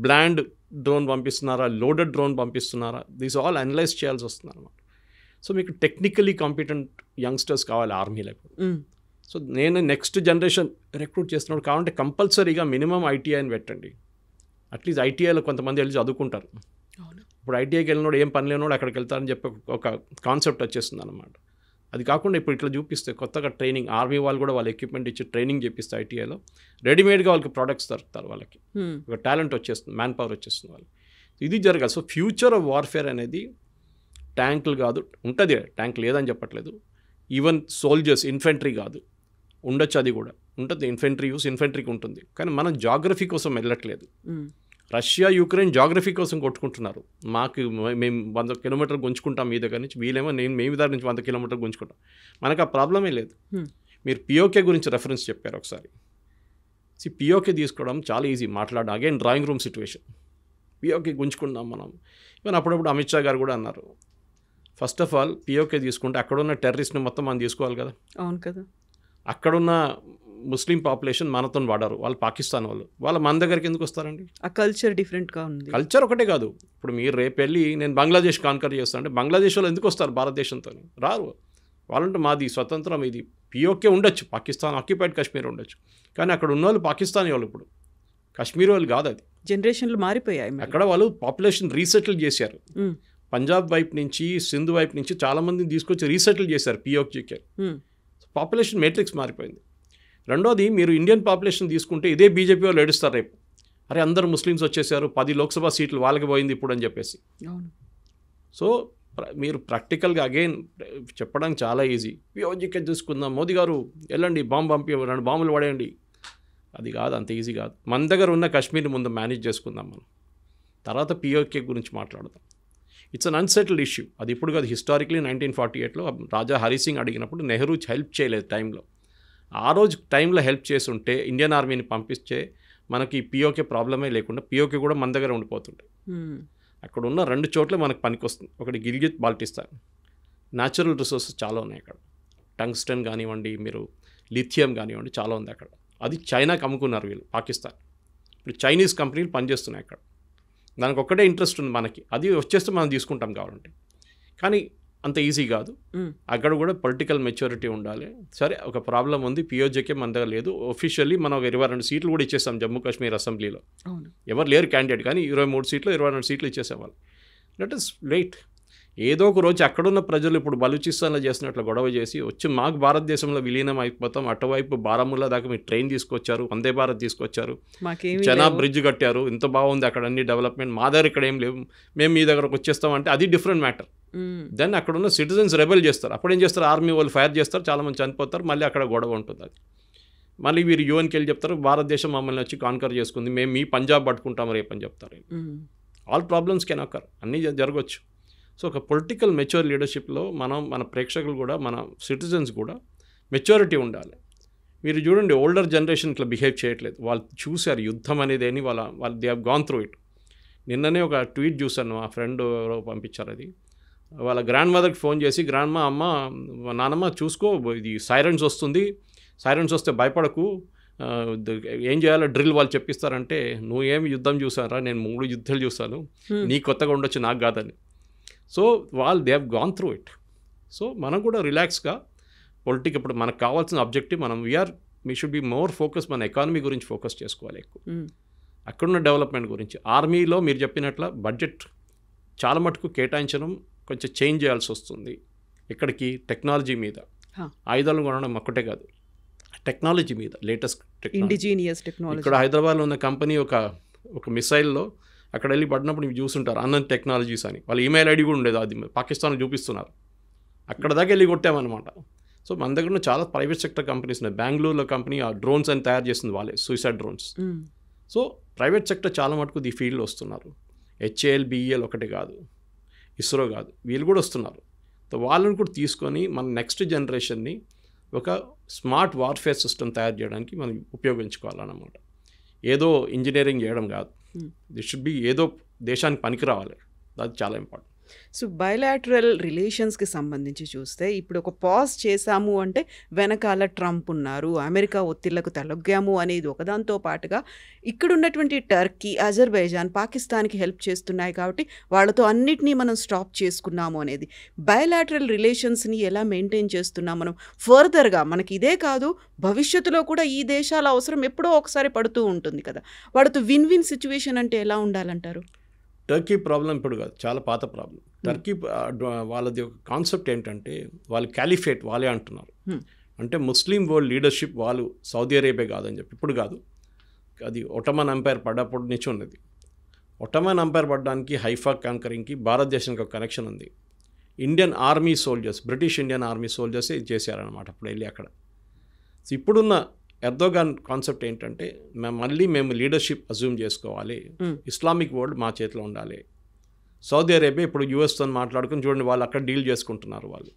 బ్లాండ్ డ్రోన్ పంపిస్తున్నారా, లోడెడ్ డ్రోన్ పంపిస్తున్నారా, దీస్ ఆల్ అనలైజ్ చేయాల్సి వస్తుంది అనమాట. సో మీకు టెక్నికలీ కాంపిటెంట్ యంగ్స్టర్స్ కావాలి ఆర్మీలో. సో నేను నెక్స్ట్ జనరేషన్ రిక్రూట్ చేస్తున్నాడు కావాలంటే కంపల్సరీగా మినిమం ఐటీఐని పెట్టండి. అట్లీస్ట్ ఐటీఐలో కొంతమంది వెళ్ళి చదువుకుంటారు. ఇప్పుడు ఐటీఐకి వెళ్ళినోడు ఏం పని లేనోడు అక్కడికి వెళ్తారని చెప్పి ఒక కాన్సెప్ట్ వచ్చేస్తుంది అనమాట. అది కాకుండా ఇప్పుడు ఇట్లా చూపిస్తే కొత్తగా ట్రైనింగ్, ఆర్మీ వాళ్ళు కూడా వాళ్ళ ఎక్విప్మెంట్ ఇచ్చి ట్రైనింగ్ చేపిస్తే ఐటీఐలో రెడీమేడ్గా వాళ్ళకి ప్రోడక్ట్స్ దొరుకుతారు, వాళ్ళకి ఒక టాలెంట్ వచ్చేస్తుంది, మ్యాన్ పవర్ వచ్చేస్తుంది వాళ్ళకి. ఇది జరగాలి. సో ఫ్యూచర్ ఆఫ్ వార్ఫేర్ అనేది ట్యాంకులు కాదు, ఉంటుంది ట్యాంక్ లేదని చెప్పట్లేదు, ఈవెన్ సోల్జర్స్, ఇన్ఫెంట్రీ కాదు, ఉండొచ్చు, అది కూడా ఉంటుంది, ఇన్ఫెంట్రీ యూస్ ఇన్ఫెంట్రీకి ఉంటుంది. కానీ మనం జాగ్రఫీ కోసం వెళ్ళట్లేదు. రష్యా యుక్రెయిన్ జాగ్రఫీ కోసం కొట్టుకుంటున్నారు. మేము 100 కిలోమీటర్లు గుంజుకుంటాం మీ దగ్గర నుంచి, వీళ్ళేమో మేము దగ్గర నుంచి 100 కిలోమీటర్లు గుంజుకుంటాం. మనకు ఆ ప్రాబ్లమే లేదు. మీరు పిఓకే గురించి రెఫరెన్స్ చెప్పారు ఒకసారి. పిఓకే తీసుకోవడం చాలా ఈజీ, మాట్లాడడం again drawing room situation. PoK గుంజుకుందాం మనం. ఈవెన్ అప్పుడప్పుడు అమిత్ షా గారు కూడా అన్నారు, ఫస్ట్ ఆఫ్ ఆల్ పిఓకే తీసుకుంటే అక్కడున్న టెర్రరిస్ట్ని మొత్తం మనం తీసుకోవాలి కదా. అవును కదా. అక్కడున్న ముస్లిం పాపులేషన్ మనతో వాడారు, వాళ్ళు పాకిస్తాన్ వాళ్ళు మన దగ్గరికి ఎందుకు వస్తారండి? ఆ కల్చర్ డిఫరెంట్గా ఉంది. కల్చర్ ఒకటే కాదు, ఇప్పుడు మీరు రేపు వెళ్ళి నేను బంగ్లాదేశ్ కాన్కర్ చేస్తాను అంటే బంగ్లాదేశ్ వాళ్ళు ఎందుకు వస్తారు భారతదేశంతో? రారు. వాళ్ళంటే మాది స్వతంత్రం, ఇది పిఓకే ఉండొచ్చు, పాకిస్తాన్ ఆక్యుపైడ్ కాశ్మీర్ ఉండొచ్చు, కానీ అక్కడ ఉన్న వాళ్ళు పాకిస్తానీ వాళ్ళు, ఇప్పుడు కాశ్మీర్ వాళ్ళు కాదు. అది జనరేషన్లు మారిపోయాయి. అక్కడ వాళ్ళు పాపులేషన్ రీసెటిల్ చేశారు. పంజాబ్ వైపు నుంచి, సింధు వైపు నుంచి చాలామందిని తీసుకొచ్చి రీసెటిల్ చేశారు పిఓకేకి. పాపులేషన్ మేట్రిక్స్ మారిపోయింది. రెండోది, మీరు ఇండియన్ పాపులేషన్ తీసుకుంటే ఇదే బీజేపీ వాళ్ళు ఏడుస్తారు రేపు, అరే అందరు ముస్లిమ్స్ వచ్చేసారు, 10 లోక్సభ సీట్లు వాళ్ళకి పోయింది ఇప్పుడు అని చెప్పేసి. సో మీరు ప్రాక్టికల్గా అగైన్ చెప్పడానికి చాలా ఈజీ. పిఓకేకి తీసుకుందాం, మోదీ గారు వెళ్ళండి, పంపి 2 బాంబులు పడేయండి, అది కాదు, అంత ఈజీ కాదు. మన దగ్గర ఉన్న కాశ్మీర్ని ముందు మేనేజ్ చేసుకుందాం మనం, తర్వాత పిఓకే గురించి మాట్లాడదాం. It's an unsettled issue. అది ఇప్పుడు కాదు, హిస్టారిక్లీ 1948లో రాజా హరి సింగ్ అడిగినప్పుడు నెహ్రూ హెల్ప్ చేయలేదు టైంలో. ఆ రోజు టైంలో హెల్ప్ చేసి ఉంటే ఇండియన్ ఆర్మీని పంపిస్తే మనకి పిఓకే ప్రాబ్లమే లేకుండా పిఓకే కూడా మన దగ్గర ఉండిపోతుంటాయి. అక్కడ ఉన్న 2 చోట్ల మనకు పనికి వస్తుంది. ఒకటి గిల్గిత్ బాల్టిస్తాన్, న్యాచురల్ రిసోర్సెస్ చాలా ఉన్నాయి అక్కడ, టంగ్స్టన్ కానివ్వండి, మీరు లిథియం కానివ్వండి, చాలా ఉంది అక్కడ. అది చైనాకి అమ్ముకున్నారు వీళ్ళు, పాకిస్తాన్. ఇప్పుడు చైనీస్ కంపెనీలు పనిచేస్తున్నాయి అక్కడ. దానికి ఒక్కటే ఇంట్రెస్ట్ ఉంది మనకి, అది వచ్చేస్తే మనం తీసుకుంటాం కావాలంటే. కానీ అంత ఈజీ కాదు. అక్కడ కూడా పొలిటికల్ మెచ్యూరిటీ ఉండాలి. సరే ఒక ప్రాబ్లం ఉంది, పిఓజేకే మన దగ్గర లేదు. ఒఫీషియల్లీ మనం 22 సీట్లు కూడా ఇచ్చేసాం జమ్మూ కాశ్మీర్ అసెంబ్లీలో. ఎవరు లేరు క్యాండిడేట్, కానీ 23 సీట్లు 22 సీట్లు ఇచ్చేసేవాళ్ళు. Let us wait. ఏదో ఒక రోజు అక్కడున్న ప్రజలు ఇప్పుడు బలూచిస్తాన్లో చేసినట్లు గొడవ చేసి వచ్చి మాకు భారతదేశంలో విలీనం అయిపోతాం, అటువైపు బారాముల్లా దాకా మీరు ట్రైన్ తీసుకొచ్చారు, వందే భారత్ తీసుకొచ్చారు, చెనాబ్ బ్రిడ్జ్ కట్టారు, ఇంత బాగుంది అక్కడ అన్ని డెవలప్మెంట్, మా దగ్గర ఇక్కడ ఏం లేవు, మేము మీ దగ్గరకు వచ్చేస్తామంటే అది డిఫరెంట్ మ్యాటర్. దెన్ అక్కడ ఉన్న సిటిజన్స్ రెబెల్ చేస్తారు. అప్పుడు ఏం చేస్తారు, ఆర్మీ వాళ్ళు ఫైర్ చేస్తారు, చాలామంది చనిపోతారు, మళ్ళీ అక్కడ గొడవ ఉంటుంది. అది మళ్ళీ వీరు యూఎన్కి వెళ్ళి చెప్తారు భారతదేశం మమ్మల్ని వచ్చి కాన్కర్ చేసుకుంది, మేము మీ పంజాబ్ పట్టుకుంటాం రేపని చెప్తారు. ఆల్ ప్రాబ్లమ్స్ కెన్ అకర్, అన్నీ జరగవచ్చు. సో ఒక పొలిటికల్ మెచ్యూర్ లీడర్షిప్లో మన ప్రేక్షకులు కూడా, మన సిటిజన్స్ కూడా మెచ్యూరిటీ ఉండాలి. మీరు చూడండి, ఓల్డర్ జనరేషన్ ఇట్లా బిహేవ్ చేయట్లేదు. వాళ్ళు చూశారు యుద్ధం అనేది అని, వాళ్ళు they have gone through it. నిన్ననే ఒక ట్వీట్ చూశాను, మా ఫ్రెండ్ ఎవరో పంపించారు. అది వాళ్ళ గ్రాండ్ మదర్కి ఫోన్ చేసి, అమ్మ నానమ్మ చూసుకో, ఇది సైరన్స్ వస్తుంది, సైరన్స్ వస్తే భయపడకు, ఏం చేయాలో డ్రిల్ వాళ్ళు చెప్పిస్తారంటే, నువ్వు ఏమి యుద్ధం చూసారా, నేను 3 యుద్ధాలు చూశాను, నీ కొత్తగా ఉండొచ్చు నాకు కాదని. సో వాళ్ళు they have gone through it. So మనం కూడా రిలాక్స్గా ఇప్పుడు మనకు కావాల్సిన objective we should be more focus, మన ఎకానమీ గురించి ఫోకస్ చేసుకోవాలి ఎక్కువ, అక్కడున్న డెవలప్మెంట్ గురించి. ఆర్మీలో మీరు చెప్పినట్ల బడ్జెట్ చాలా మటుకు కేటాయించడం కొంచెం చేంజ్ చేయాల్సి వస్తుంది. ఇక్కడికి టెక్నాలజీ మీద, ఆయుధాలు కొనడం ఒక్కటే కాదు, టెక్నాలజీ మీద, లేటెస్ట్ టెక్నాలజీ. ఇక్కడ హైదరాబాద్లో ఉన్న కంపెనీ ఒక మిసైల్లో అక్కడ వెళ్ళి పడినప్పుడు మీరు చూస్తుంటారు అనంత్ టెక్నాలజీస్ అని, వాళ్ళ ఈమెయిల్ ఐడి కూడా ఉండేది, అది పాకిస్తాన్లో చూపిస్తున్నారు. అక్కడ దాకా వెళ్ళి కొట్టామన్నమాట. సో మన దగ్గర చాలా ప్రైవేట్ సెక్టర్ కంపెనీస్ ఉన్నాయి. బెంగళూరులో కంపెనీ ఆ డ్రోన్స్ అని తయారు చేస్తుంది వాళ్ళే, suicide drones. So private sector చాలా మటుకు ఈ ఫీల్డ్లో వస్తున్నారు. HAL, BEL ఒకటి కాదు, ఇస్రో కాదు, వీళ్ళు కూడా వస్తున్నారు. సో వాళ్ళని కూడా తీసుకొని మన నెక్స్ట్ జనరేషన్ని ఒక స్మార్ట్ వార్ఫేర్ సిస్టమ్ తయారు చేయడానికి మనం ఉపయోగించుకోవాలన్నమాట. ఏదో ఇంజనీరింగ్ చేయడం కాదు, దిస్ షుడ్ బి ఏదో దేశానికి పనికి రావాలి, అది చాలా ఇంపార్టెంట్.
సో బయలాటరల్ రిలేషన్స్కి సంబంధించి చూస్తే ఇప్పుడు ఒక పాజ్ చేశాము అంటే వెనకాల ట్రంప్ ఉన్నారు, అమెరికా ఒత్తిళ్లకు తలొగ్గాము అనేది ఒకదాంతో పాటుగా ఇక్కడ ఉన్నటువంటి టర్కీ, అజర్బైజాన్ పాకిస్తాన్కి హెల్ప్ చేస్తున్నాయి కాబట్టి వాళ్ళతో అన్నిటినీ మనం స్టాప్ చేసుకున్నాము అనేది. బయలాటరల్ రిలేషన్స్ని ఎలా మెయింటైన్ చేస్తున్నాం మనం ఫర్దర్గా? మనకి ఇదే కాదు, భవిష్యత్తులో కూడా ఈ దేశాల అవసరం ఎప్పుడో ఒకసారి పడుతూ ఉంటుంది కదా. వాళ్ళతో విన్ విన్ సిచ్యువేషన్ అంటే ఎలా ఉండాలంటారు?
టర్కీ ప్రాబ్లం ఇప్పుడు కాదు, చాలా పాత ప్రాబ్లం. టర్కీ వాళ్ళది ఒక కాన్సెప్ట్ ఏంటంటే, వాళ్ళు క్యాలిఫేట్ వాళ్ళే అంటున్నారు. అంటే ముస్లిం వరల్డ్ లీడర్షిప్ వాళ్ళు సౌదీ అరేబియా కాదని చెప్పి, ఇప్పుడు కాదు, అది ఒటమన్ ఎంపైర్ పడ్డప్పటి నుంచి ఉన్నది. ఒటమన్ ఎంపైర్ పడడానికి, హైఫా కాంకరింగ్కి భారతదేశానికి ఒక కనెక్షన్ ఉంది. Indian army soldiers, British Indian army సోల్జర్సే ఇది చేశారనమాట అప్పుడు వెళ్ళి అక్కడ. సో ఇప్పుడున్న ఎర్దోగాన్ కాన్సెప్ట్ ఏంటంటే, మేము లీడర్షిప్ అజ్యూమ్ చేసుకోవాలి, ఇస్లామిక్ వరల్డ్ మా చేతిలో ఉండాలి. సౌదీ అరేబియా ఇప్పుడు యూఎస్తో మాట్లాడుకుని చూడండి, వాళ్ళు అక్కడ డీల్ చేసుకుంటున్నారు వాళ్ళు.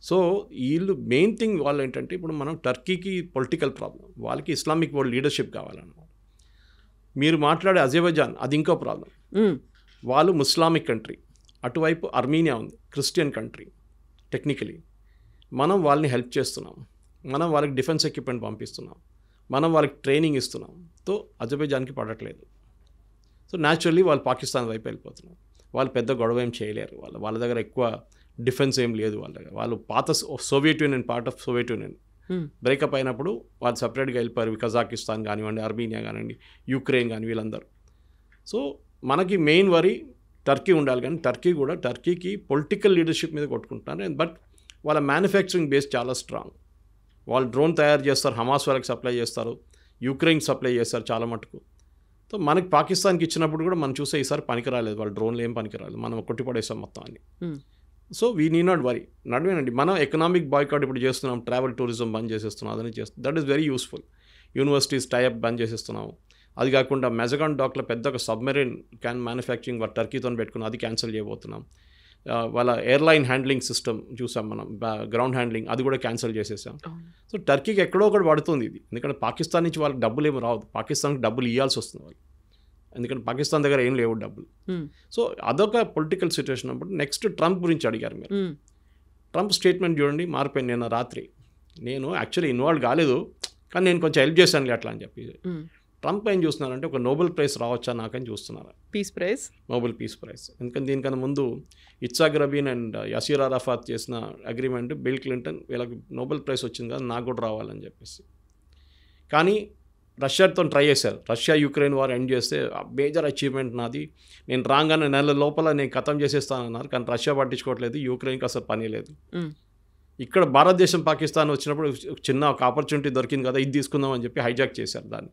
సో వీళ్ళు మెయిన్ థింగ్ వాళ్ళు ఏంటంటే, ఇప్పుడు మనం టర్కీకి పొలిటికల్ ప్రాబ్లం, వాళ్ళకి ఇస్లామిక్ వరల్డ్ లీడర్షిప్ కావాలన్నమాట. మీరు మాట్లాడే అజర్బైజాన్, అది ఇంకో ప్రాబ్లం. వాళ్ళు ముస్లామిక్ కంట్రీ, అటువైపు అర్మీనియా ఉంది, క్రిస్టియన్ కంట్రీ. టెక్నికలీ మనం వాళ్ళని హెల్ప్ చేస్తున్నాం, మనం వాళ్ళకి డిఫెన్స్ ఎక్విప్మెంట్ పంపిస్తున్నాం, మనం వాళ్ళకి ట్రైనింగ్ ఇస్తున్నాం. సో అజర్బైజాన్కి పడట్లేదు. సో న్యాచురల్లీ వాళ్ళు పాకిస్తాన్ వైపు వెళ్ళిపోతున్నారు. వాళ్ళు పెద్ద గొడవ ఏం చేయలేరు, వాళ్ళ దగ్గర ఎక్కువ డిఫెన్స్ ఏం లేదు వాళ్ళ దగ్గర. వాళ్ళు పాత Soviet union, part of Soviet union breakup అయినప్పుడు వాళ్ళు సపరేట్గా వెళ్ళిపోయారు. కజాకిస్తాన్ కానివ్వండి, అర్మీనియా కానివ్వండి, యుక్రెయిన్ కానీ, వీళ్ళందరూ. సో మనకి మెయిన్ వరీ టర్కీ ఉండాలి, కానీ టర్కీకి పొలిటికల్ లీడర్షిప్ మీద కొట్టుకుంటున్నారు. బట్ వాళ్ళ మ్యానుఫ్యాక్చరింగ్ బేస్ చాలా స్ట్రాంగ్. వాళ్ళు డ్రోన్ తయారు చేస్తారు, హమాస్ వాళ్ళకి సప్లై చేస్తారు, యుక్రెయిన్కి సప్లై చేస్తారు చాలా మటుకు. సో మనకి పాకిస్తాన్కి ఇచ్చినప్పుడు కూడా మనం చూసే ఈసారి పనికి రాలేదు, వాళ్ళ డ్రోన్లు ఏం పనికి రాలేదు, మనం కొట్టిపడేసాం మొత్తం అన్ని. So we need not worry, నడవేనండి. మనం ఎకనామిక్ బాయ్కాట్ ఇప్పుడు చేస్తున్నాం, ట్రావెల్ టూరిజం బంద్ చేసేస్తున్నాం, అదని చేస్తాం. That is very useful. Universities tie up బంద్ చేసేస్తున్నాము. అది కాకుండా మెజగాన్ డాక్లో పెద్ద ఒక సబ్మెరీన్ మ్యానుఫ్యాక్చరింగ్ వాళ్ళు టర్కీతో పెట్టుకుని అది క్యాన్సిల్ చేయబోతున్నాం. వాళ్ళ ఎయిర్లైన్ హ్యాండ్లింగ్ సిస్టమ్ చూసాం మనం, గ్రౌండ్ హ్యాండ్లింగ్, అది కూడా క్యాన్సిల్ చేసేసాం. సో టర్కీకి ఎక్కడో ఒకటి పడుతుంది ఇది, ఎందుకంటే పాకిస్తాన్ నుంచి వాళ్ళకి డబ్బులు ఏమి రావు, పాకిస్తాన్కి డబ్బులు ఇవ్వాల్సి వస్తుంది వాళ్ళు, ఎందుకంటే పాకిస్తాన్ దగ్గర ఏం లేవు డబ్బులు. సో అదొక పొలిటికల్ సిచ్యువేషన్. అప్పుడు నెక్స్ట్ ట్రంప్ గురించి అడిగారు మీరు. ట్రంప్ స్టేట్మెంట్ చూడండి, మారిపోయింది. నిన్న రాత్రి నేను యాక్చువల్లీ ఇన్వాల్వ్ కాలేదు, కానీ నేను కొంచెం హెల్ప్ చేశాను అట్లా అని చెప్పి ట్రంప్ ఏం చూస్తున్నారంటే ఒక నోబెల్ ప్రైజ్ రావచ్చా నాకని చూస్తున్నారు.
Peace prize,
Nobel peace prize. ఎందుకంటే దీనికన్నా ముందు ఇట్సాక్ రబీన్ అండ్ యసీర్ అరాఫాత్ చేసిన అగ్రిమెంట్, బిల్ క్లింటన్ వీళ్ళకి నోబెల్ ప్రైజ్ వచ్చింది కదా, నాకు కూడా రావాలని చెప్పేసి. కానీ రష్యాతో ట్రై చేశారు. రష్యా యుక్రెయిన్ వార్ ఎండ్ చేస్తే మేజర్ అచీవ్మెంట్ నాది, నేను రాగానే నెల లోపల నేను ఖతం చేసేస్తానన్నారు. కానీ రష్యా పట్టించుకోవట్లేదు, యుక్రెయిన్కి అసలు పని లేదు. ఇక్కడ భారతదేశం పాకిస్తాన్ వచ్చినప్పుడు చిన్న ఒక ఆపర్చునిటీ దొరికింది కదా, ఇది తీసుకుందాం అని చెప్పి హైజాక్ చేశారు దాన్ని.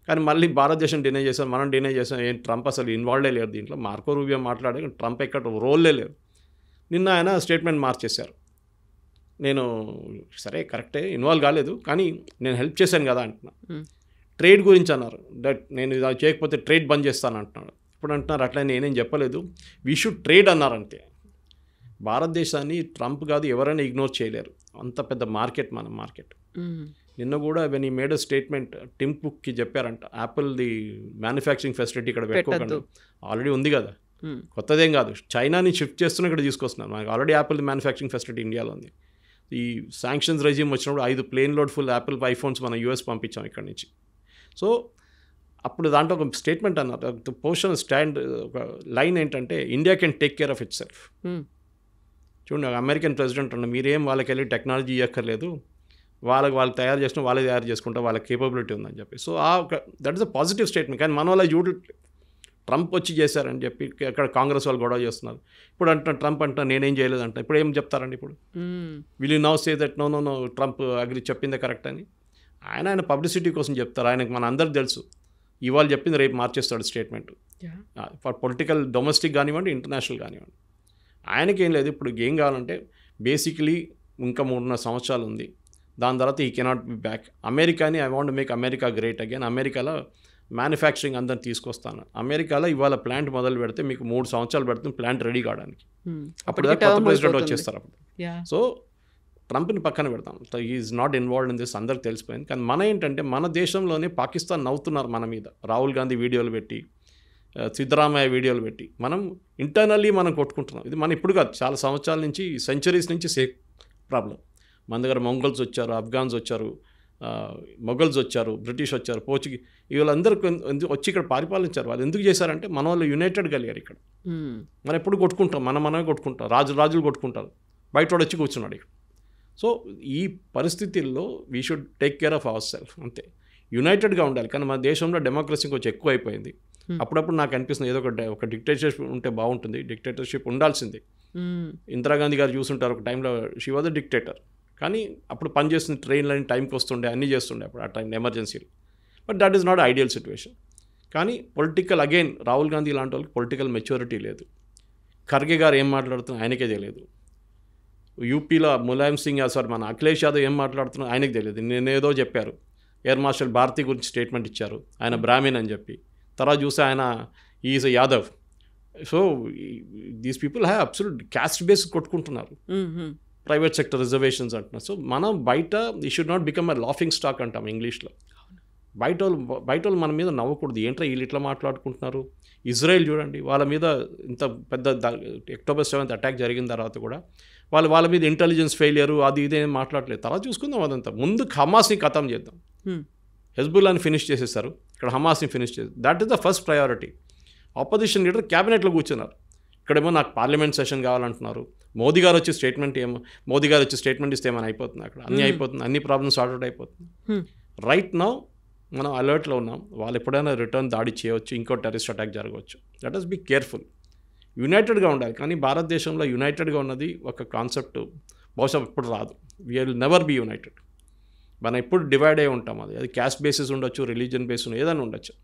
కానీ మళ్ళీ భారతదేశం డినై చేశాం, మనం డినై చేసాం. ఏం ట్రంప్ అసలు ఇన్వాల్వ్డే లేరు దీంట్లో. మార్కో రూబియో మాట్లాడే, ట్రంప్ ఎక్కడ రోల్లే లేరు. నిన్న ఆయన స్టేట్మెంట్ మార్చేశారు. నేను సరే కరెక్టే ఇన్వాల్వ్ కాలేదు, కానీ నేను హెల్ప్ చేశాను కదా అంటున్నా. ట్రేడ్ గురించి అన్నారు, దట్ నేను ఇది చేయకపోతే ట్రేడ్ బంద్ చేస్తాను అంటున్నాడు. ఇప్పుడు అంటున్నారు అట్లా నేనేం చెప్పలేదు, వీ షుడ్ ట్రేడ్ అన్నారు అంతే. భారతదేశాన్ని ట్రంప్ కాదు ఎవరైనా ఇగ్నోర్ చేయలేరు, అంత పెద్ద మార్కెట్ మన మార్కెట్. నిన్న కూడా వెన్ ఈ మేడ్ అ స్టేట్మెంట్, టిమ్ కుక్కి చెప్పారంట యాపిల్ది మ్యానుఫ్యాక్చరింగ్ ఫెసిలిటీ ఇక్కడ పెట్టుకోకండి, ఆల్రెడీ ఉంది కదా, కొత్తదేం కాదు. చైనాని షిఫ్ట్ చేస్తున్నా ఇక్కడ తీసుకొస్తున్నారు. మనకి ఆల్రెడీ యాపిల్ మ్యానుఫ్యాక్చరింగ్ ఫెసిలిటీ ఇండియాలో ఉంది. ఈ శాంక్షన్స్ రెజ్యూమ్ వచ్చినప్పుడు 5 plane load full Apple iPhones మనం యూఎస్ పంపించాం ఇక్కడ నుంచి. సో అప్పుడు దాంట్లో ఒక స్టేట్మెంట్ అన్నారు, పోషన్ స్టాండ్, ఒక లైన్ ఏంటంటే India can take care of itself. చూడండి, అమెరికన్ ప్రెసిడెంట్ అన్న మీరేం వాళ్ళకి వెళ్ళి టెక్నాలజీ ఇవ్వక్కర్లేదు, వాళ్ళు తయారు చేసిన వాళ్ళే తయారు చేసుకుంటారు, వాళ్ళకి కేపబిలిటీ ఉందని చెప్పి. So that is a positive statement. కానీ మన వాళ్ళ ట్రంప్ వచ్చి చేశారని చెప్పి అక్కడ కాంగ్రెస్ వాళ్ళు గొడవ చేస్తున్నారు. ఇప్పుడు అంటున్నా ట్రంప్ అంటున్నా నేనేం చేయలేదంట. ఇప్పుడు ఏం చెప్తారండి? ఇప్పుడు will you now say that no no no Trump agree చెప్పిందే కరెక్ట్ అని? ఆయన పబ్లిసిటీ కోసం చెప్తారు. ఆయనకు మన అందరికి తెలుసు, ఇవాళ చెప్పింది రేపు మార్చేస్తాడు స్టేట్మెంట్. ఫర్ పొలిటికల్ డొమెస్టిక్ కానివ్వండి, ఇంటర్నేషనల్ కానివ్వండి. ఆయనకేం లేదు. ఇప్పుడు ఏం కావాలంటే బేసిక్లీ ఇంకా 3.5 సంవత్సరాలు ఉంది, దాని తర్వాత ఈ కెనాట్ బి బ్యాక్. అమెరికాని I want make America great again. అమెరికాలో మ్యానుఫ్యాక్చరింగ్ అందరిని తీసుకొస్తాను. అమెరికాలో ఇవాళ ప్లాంట్ మొదలు పెడితే మీకు 3 సంవత్సరాలు పడుతుంది ప్లాంట్ రెడీ కావడానికి. అప్పుడు కొత్త ప్రెసిడెంట్ వచ్చేస్తారు అప్పుడు. సో ట్రంప్ని పక్కన పెడతాం, is not involved in this, అందరికి తెలిసిపోయింది. కానీ మన ఏంటంటే మన దేశంలోనే పాకిస్తాన్ నవ్వుతున్నారు మన మీద, రాహుల్ గాంధీ వీడియోలు పెట్టి, సిద్ధరామయ్య వీడియోలు పెట్టి, మనం ఇంటర్నల్లీ మనం కొట్టుకుంటున్నాం. ఇది మన ఇప్పుడు కాదు, చాలా సంవత్సరాల నుంచి, సెంచరీస్ నుంచి సేమ్ ప్రాబ్లం. మన దగ్గర మొంగల్స్ వచ్చారు, ఆఫ్ఘాన్స్ వచ్చారు, మొఘల్స్ వచ్చారు, బ్రిటిష్ వచ్చారు, పోర్చుగీస్, వీళ్ళందరూ వచ్చి ఇక్కడ పరిపాలించారు. వాళ్ళు ఎందుకు చేశారంటే మన వాళ్ళు యునైటెడ్ కలిగారు ఇక్కడ. మనం ఎప్పుడు కొట్టుకుంటాం, మనమే కొట్టుకుంటాం, రాజులు కొట్టుకుంటారు, బయట వాడు వచ్చి కూర్చున్నాడు ఇక్కడ. సో ఈ పరిస్థితుల్లో we should take care of our self, అంతే. యునైటెడ్గా ఉండాలి. కానీ మన దేశంలో డెమోక్రసీ కొంచెం ఎక్కువ అయిపోయింది. అప్పుడప్పుడు నాకు అనిపిస్తుంది ఏదో ఒక డిక్టేటర్షిప్ ఉంటే బాగుంటుంది. డిక్టేటర్షిప్ ఉండాల్సింది. ఇందిరాగాంధీ గారు చూసుంటారు, ఒక టైంలో షీ వాజ్ అ డిక్టేటర్. కానీ అప్పుడు పనిచేస్తుంది, ట్రైన్లని టైంకి వస్తుండే, అన్నీ చేస్తుండే అప్పుడు ఆ టైం ఎమర్జెన్సీలు. But that is not ideal situation. కానీ పొలిటికల్ అగైన్ రాహుల్ గాంధీ లాంటి వాళ్ళకి పొలిటికల్ మెచ్యూరిటీ లేదు. ఖర్గే గారు ఏం మాట్లాడుతున్నారు ఆయనకే తెలియదు. యూపీలో ములాయం సింగ్ సారీ మన అఖిలేష్ యాదవ్ ఏం మాట్లాడుతున్నారు ఆయనకు తెలియదు. నేనేదో చెప్పారు, ఎయిర్ మార్షల్ భారతి గురించి స్టేట్మెంట్ ఇచ్చారు, ఆయన బ్రాహ్మణ్ అని చెప్పి. తర్వాత చూస్తే ఆయన is a Yadav. So these people have absolute caste base కొట్టుకుంటున్నారు, ప్రైవేట్ సెక్టర్ రిజర్వేషన్స్ అంటున్నారు. సో మనం బయట ఈ should not become a laughing stock అంటాం ఇంగ్లీష్లో. బయట వాళ్ళు మన మీద నవ్వకూడదు, ఏంట్రా వీళ్ళు ఇట్లా మాట్లాడుకుంటున్నారు. ఇజ్రాయెల్ చూడండి, వాళ్ళ మీద ఇంత పెద్ద అక్టోబర్ 7th అటాక్ జరిగిన తర్వాత కూడా వాళ్ళ మీద ఇంటెలిజెన్స్ ఫెయిలియర్ అది ఇదేం మాట్లాడలేదు. తర్వాత చూసుకుందాం అదంతా. ముందు హమాస్ని ఖతం చేద్దాం. హెజ్బుల్లాని ఫినిష్ చేసేస్తారు, ఇక్కడ హమాస్ని ఫినిష్ చేస్తారు. That is the first priority. Opposition leader క్యాబినెట్లో కూర్చున్నారు, ఇక్కడేమో నాకు పార్లమెంట్ సెషన్ కావాలంటున్నారు. మోదీ గారు వచ్చి స్టేట్మెంట్ ఇస్తే ఏమైనా అయిపోతుంది అక్కడ, అన్నీ అయిపోతుంది, అన్ని ప్రాబ్లమ్స్ సార్ట్ అయిపోతుంది. రైట్ నౌ మనం అలర్ట్లో ఉన్నాం. వాళ్ళు ఎప్పుడైనా రిటర్న్ దాడి చేయవచ్చు, ఇంకో టెర్రరిస్ట్ అటాక్ జరగవచ్చు. Let us be careful. యునైటెడ్గా ఉండాలి. కానీ భారతదేశంలో యునైటెడ్గా ఉన్నది ఒక కాన్సెప్ట్ బహుశా ఇప్పుడు రాదు. We will never be united. మనం ఎప్పుడు డివైడ్ అయి ఉంటాం. అది క్యాస్ట్ బేసిస్ ఉండొచ్చు, రిలీజియన్ బేస్ ఏదైనా ఉండొచ్చు.